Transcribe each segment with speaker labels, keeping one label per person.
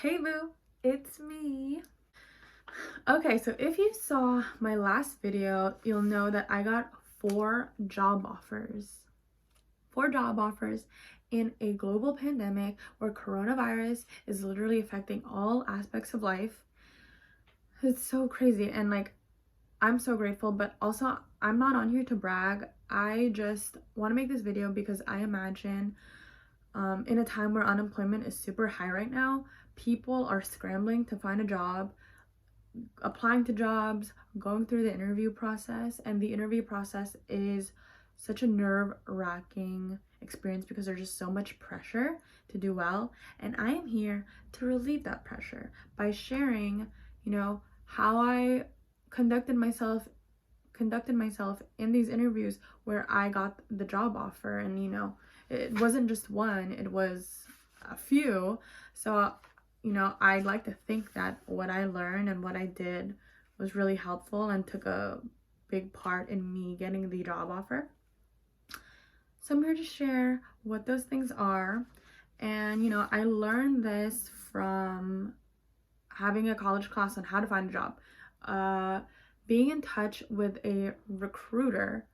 Speaker 1: Hey boo, it's me. Okay, so if you saw my last video, you'll know that I got 4 job offers. 4 job offers in a global pandemic where coronavirus is literally affecting all aspects of life. It's so crazy, and I'm so grateful, but also I'm not on here to brag. I just want to make this video because I imagine in a time where unemployment is super high right now, people are scrambling to find a job, applying to jobs, going through the interview process, and the interview process is such a nerve-wracking experience because there's just so much pressure to do well, and I am here to relieve that pressure by sharing, how I conducted myself in these interviews where I got the job offer. And it wasn't just one, it was a few. So I'd like to think that what I learned and what I did was really helpful and took a big part in me getting the job offer. So I'm here to share what those things are. And I learned this from having a college class on how to find a job, being in touch with a recruiter.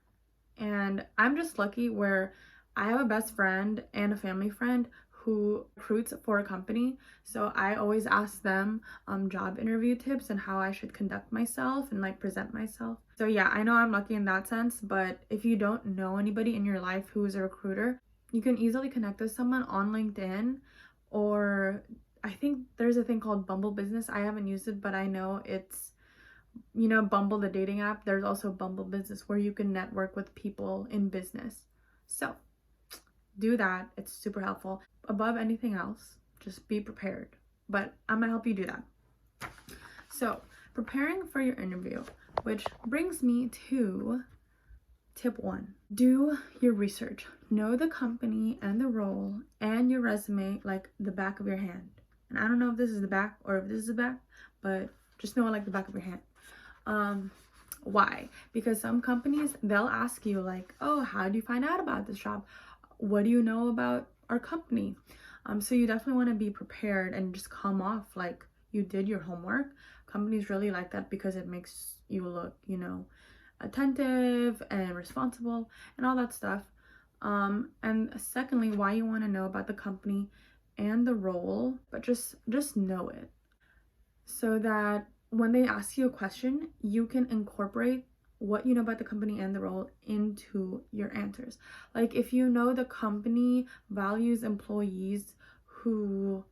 Speaker 1: And I'm just lucky where I have a best friend and a family friend who recruits for a company, so I always ask them job interview tips and how I should conduct myself and present myself. So yeah, I know I'm lucky in that sense, but if you don't know anybody in your life who is a recruiter, you can easily connect with someone on LinkedIn, or I think there's a thing called Bumble Business. I haven't used it, but I know it's Bumble, the dating app. There's also Bumble Business where you can network with people in business. So do that. It's super helpful. Above anything else, just be prepared. But I'm gonna help you do that. So, preparing for your interview, which brings me to tip 1. Do your research. Know the company and the role and your resume like the back of your hand. And I don't know if this is the back or if this is the back, but just know it like the back of your hand. Why? Because some companies, they'll ask you oh, how do you find out about this job? What do you know about our company? So you definitely want to be prepared and just come off like you did your homework. Companies really like that because it makes you look, attentive and responsible and all that stuff. And secondly, why you want to know about the company and the role, but just know it so that when they ask you a question, you can incorporate what you know about the company and the role into your answers. Like if you know the company values employees who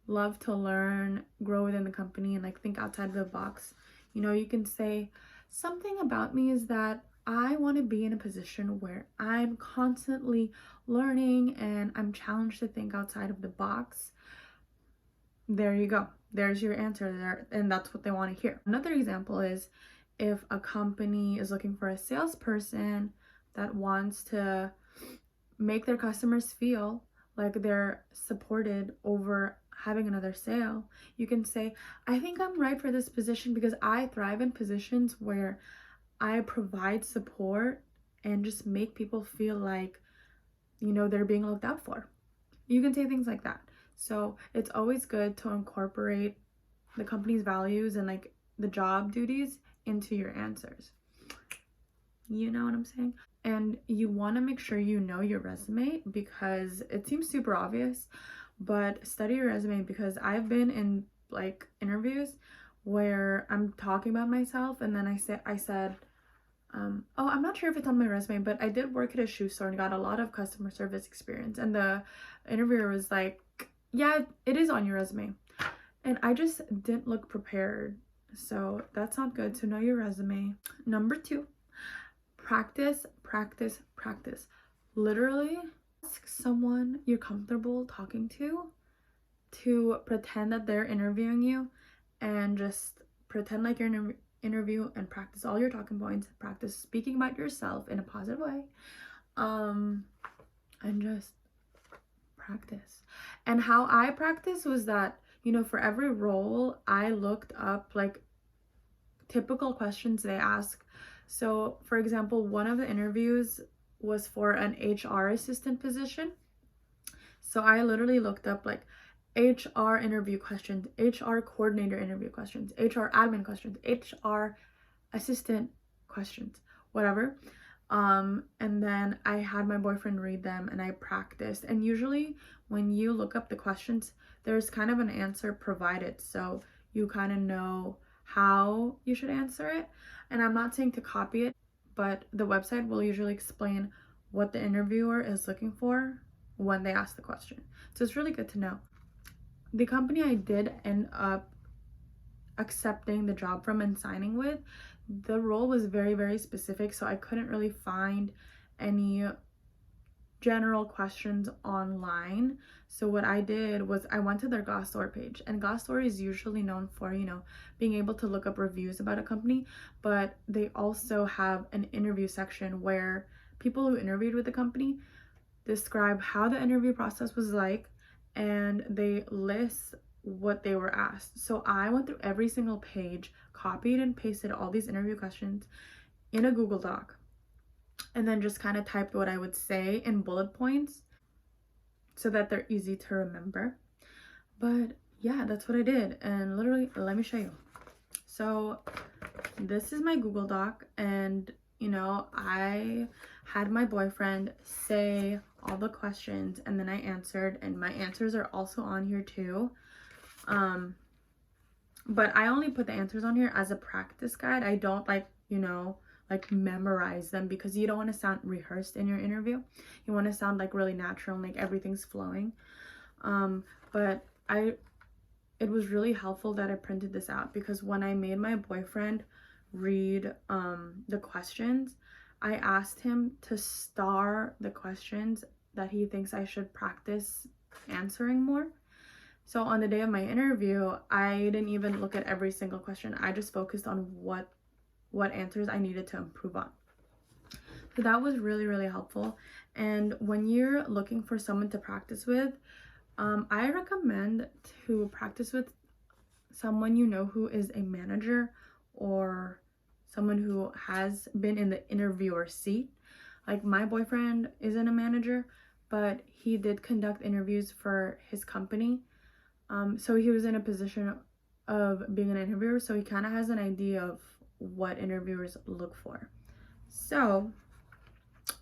Speaker 1: love to learn, grow within the company, and think outside the box, you can say something about me is that I want to be in a position where I'm constantly learning and I'm challenged to think outside of the box. There you go. There's your answer there, and that's what they want to hear. Another example is if a company is looking for a salesperson that wants to make their customers feel like they're supported over having another sale, you can say, I think I'm right for this position because I thrive in positions where I provide support and just make people feel like, they're being looked out for. You can say things like that. So it's always good to incorporate the company's values and the job duties into your answers. You know what I'm saying? And you want to make sure you know your resume because it seems super obvious, but study your resume because I've been in interviews where I'm talking about myself and then I said, oh, I'm not sure if it's on my resume, but I did work at a shoe store and got a lot of customer service experience. And the interviewer was like, yeah, it is on your resume. And I just didn't look prepared. So that's not good. So know your resume. Number 2, practice. Literally ask someone you're comfortable talking to pretend that they're interviewing you and just pretend like you're in an interview and practice all your talking points. Practice speaking about yourself in a positive way. And just practice. And how I practice was that, for every role, I looked up typical questions they ask. So, for example, one of the interviews was for an HR assistant position. So I literally looked up HR interview questions, HR coordinator interview questions, HR admin questions, HR assistant questions, whatever. And then I had my boyfriend read them and I practiced. And usually when you look up the questions, there's kind of an answer provided, so you kind of know how you should answer it. And I'm not saying to copy it, but the website will usually explain what the interviewer is looking for when they ask the question. So it's really good to know. The company I did end up accepting the job from and signing with, the role was very, very specific, so I couldn't really find any general questions online. So what I did was I went to their Glassdoor page, and Glassdoor is usually known for, being able to look up reviews about a company, but they also have an interview section where people who interviewed with the company describe how the interview process was like, and they list what they were asked. So I went through every single page, copied and pasted all these interview questions in a Google Doc, and then just kind of typed what I would say in bullet points so that they're easy to remember. But yeah, that's what I did. And literally, let me show you. So this is my Google Doc, and I had my boyfriend say all the questions and then I answered, and my answers are also on here too. But I only put the answers on here as a practice guide. I don't like memorize them, because you don't want to sound rehearsed in your interview. You want to sound like really natural and like everything's flowing. But it was really helpful that I printed this out, because when I made my boyfriend read the questions, I asked him to star the questions that he thinks I should practice answering more. So on the day of my interview, I didn't even look at every single question. I just focused on what answers I needed to improve on. So that was really, really helpful. And when you're looking for someone to practice with, I recommend to practice with someone who is a manager, or someone who has been in the interviewer seat. Like, my boyfriend isn't a manager, but he did conduct interviews for his company. So he was in a position of being an interviewer, so he kind of has an idea of what interviewers look for. So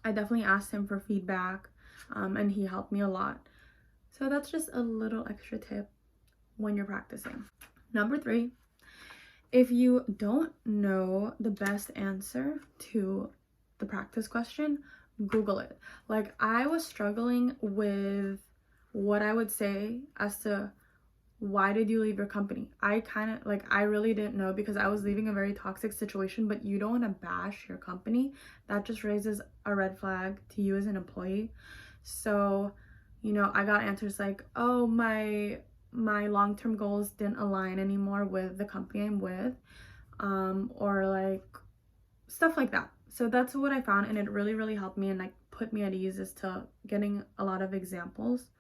Speaker 1: I definitely asked him for feedback, and he helped me a lot. So that's just a little extra tip when you're practicing. Number 3, if you don't know the best answer to the practice question, Google it. Like, I was struggling with what I would say as to why did you leave your company. I really didn't know, because I was leaving a very toxic situation, but you don't want to bash your company. That just raises a red flag to you as an employee. So I got answers like, oh, my long-term goals didn't align anymore with the company I'm with, or like stuff like that. So that's what I found, and it really, really helped me and like put me at ease as to getting a lot of examples.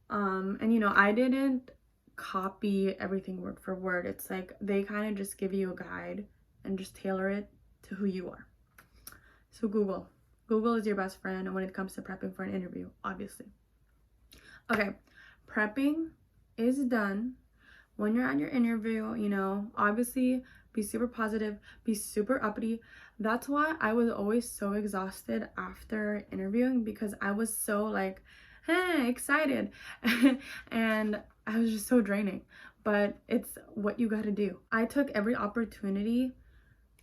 Speaker 1: And I didn't copy everything word for word. It's like they kind of just give you a guide and just tailor it to who you are. So Google is your best friend when it comes to prepping for an interview, obviously. Okay, prepping is done. When you're at your interview, obviously be super positive, be super uppity. That's why I was always so exhausted after interviewing, because I was so like, hey, excited. And I was just so draining, but it's what you got to do. I took every opportunity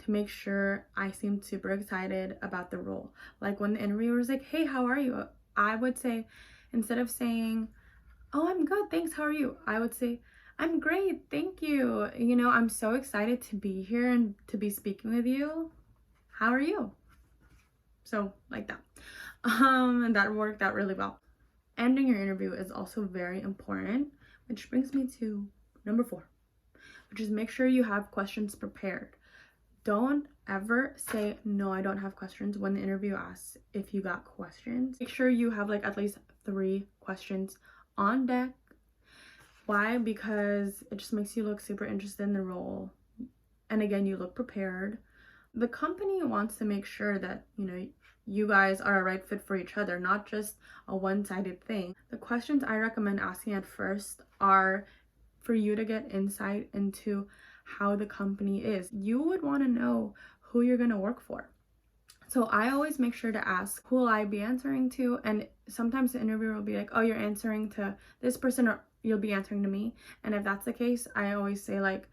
Speaker 1: to make sure I seemed super excited about the role. Like, when the interviewer was like, hey, how are you? I would say, instead of saying, oh, I'm good, thanks, how are you? I would say, I'm great, thank you. I'm so excited to be here and to be speaking with you. How are you? So like that. And that worked out really well. Ending your interview is also very important, which brings me to number 4, which is make sure you have questions prepared. Don't ever say, no, I don't have questions, when the interview asks if you got questions. Make sure you have like at least 3 questions on deck. Why? Because it just makes you look super interested in the role. And again, you look prepared. The company wants to make sure that, you guys are a right fit for each other, not just a one-sided thing. The questions I recommend asking at first are for you to get insight into how the company is. You would want to know who you're going to work for. So I always make sure to ask, who will I be answering to? And sometimes the interviewer will be like, oh, you're answering to this person, or you'll be answering to me. And if that's the case, I always say, like,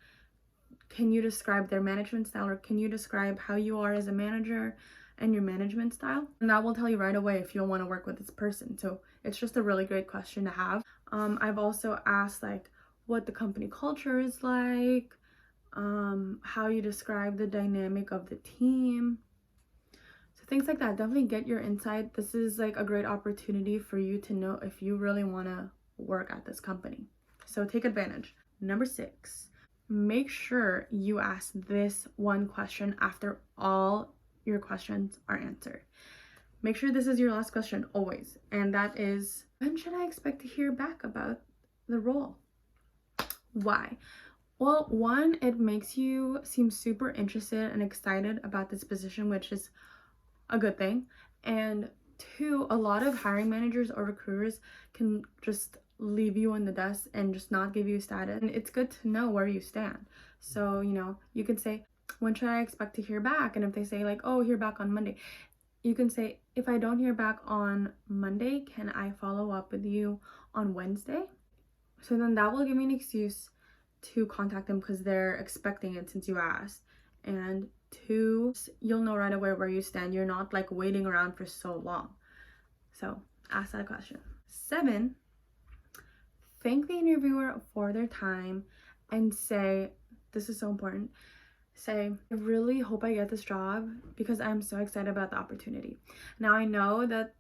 Speaker 1: can you describe their management style, or can you describe how you are as a manager and your management style? And that will tell you right away if you'll want to work with this person. So it's just a really great question to have. I've also asked, like, what the company culture is like, how you describe the dynamic of the team. So things like that. Definitely get your insight. This is like a great opportunity for you to know if you really want to work at this company. So take advantage. Number 6, make sure you ask this one question after all your questions are answered. Make sure this is your last question always. And that is, when should I expect to hear back about the role? Why? Well, one, it makes you seem super interested and excited about this position, which is a good thing. And 2, a lot of hiring managers or recruiters can just leave you in the dust and just not give you status. And it's good to know where you stand. So, you know, you can say, when should I expect to hear back? And if they say, like, oh, hear back on Monday, you can say, if I don't hear back on Monday, can I follow up with you on Wednesday? So then that will give me an excuse to contact them because they're expecting it since you asked. And 2, you'll know right away where you stand. You're not like waiting around for so long. So ask that question. 7, thank the interviewer for their time and say, this is so important, say, I really hope I get this job because I'm so excited about the opportunity. Now, I know that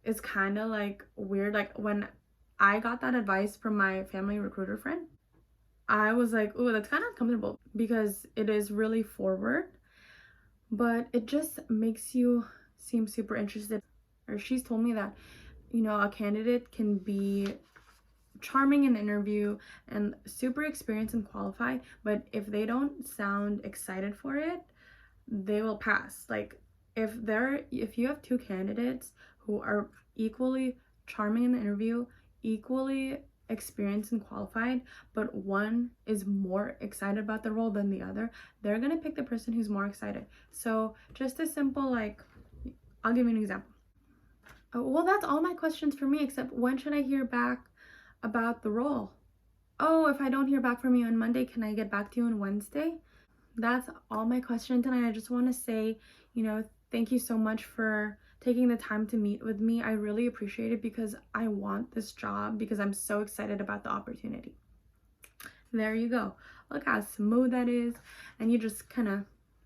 Speaker 1: it's kind of like weird. Like, when I got that advice from my family recruiter friend, I was like, oh, that's kind of uncomfortable because it is really forward, but it just makes you seem super interested. Or she's told me that, you know, a candidate can be charming in the interview and super experienced and qualified, but if they don't sound excited for it, they will pass. Like, if you have 2 candidates who are equally charming in the interview, equally experienced and qualified, but one is more excited about the role than the other, they're gonna pick the person who's more excited. So just a simple, like, I'll give you an example. Well, that's all my questions for me, except when should I hear back about the role? Oh, if I don't hear back from you on Monday, can I get back to you on Wednesday? That's all my questions tonight. I just want to say, you know, thank you so much for taking the time to meet with me. I really appreciate it because I want this job, because I'm so excited about the opportunity. There you go. Look how smooth that is. And you just kind of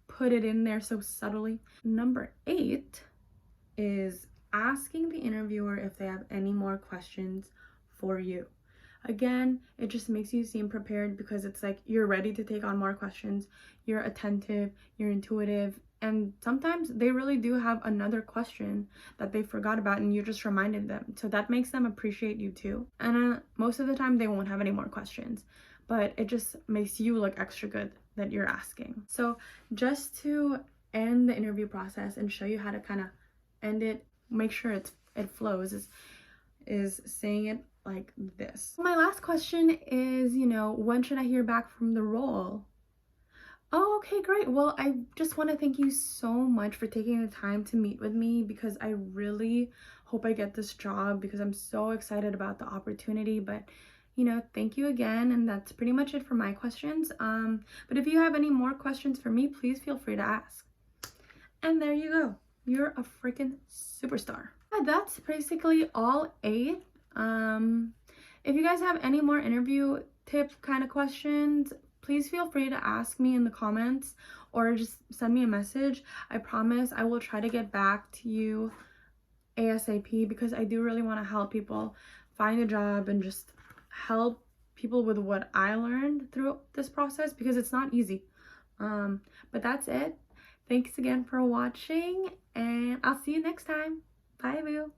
Speaker 1: put it in there so subtly. Number 8 is asking the interviewer if they have any more questions for you. Again, it just makes you seem prepared because it's like you're ready to take on more questions. You're attentive, you're intuitive, and sometimes they really do have another question that they forgot about and you just reminded them. So that makes them appreciate you too. And most of the time they won't have any more questions, but it just makes you look extra good that you're asking. So just to end the interview process and show you how to kind of end it, make sure it flows, is saying it like this. My last question is, you know, when should I hear back from the role? Oh, okay, great. Well, I just want to thank you so much for taking the time to meet with me, because I really hope I get this job because I'm so excited about the opportunity. But, you know, thank you again. And that's pretty much it for my questions. But if you have any more questions for me, please feel free to ask. And there you go. You're a freaking superstar. Yeah, that's basically all 8. If you guys have any more interview tip kind of questions, please feel free to ask me in the comments or just send me a message. I promise I will try to get back to you ASAP, because I do really want to help people find a job and just help people with what I learned through this process, because it's not easy. But that's it. Thanks again for watching, and I'll see you next time. Bye, boo.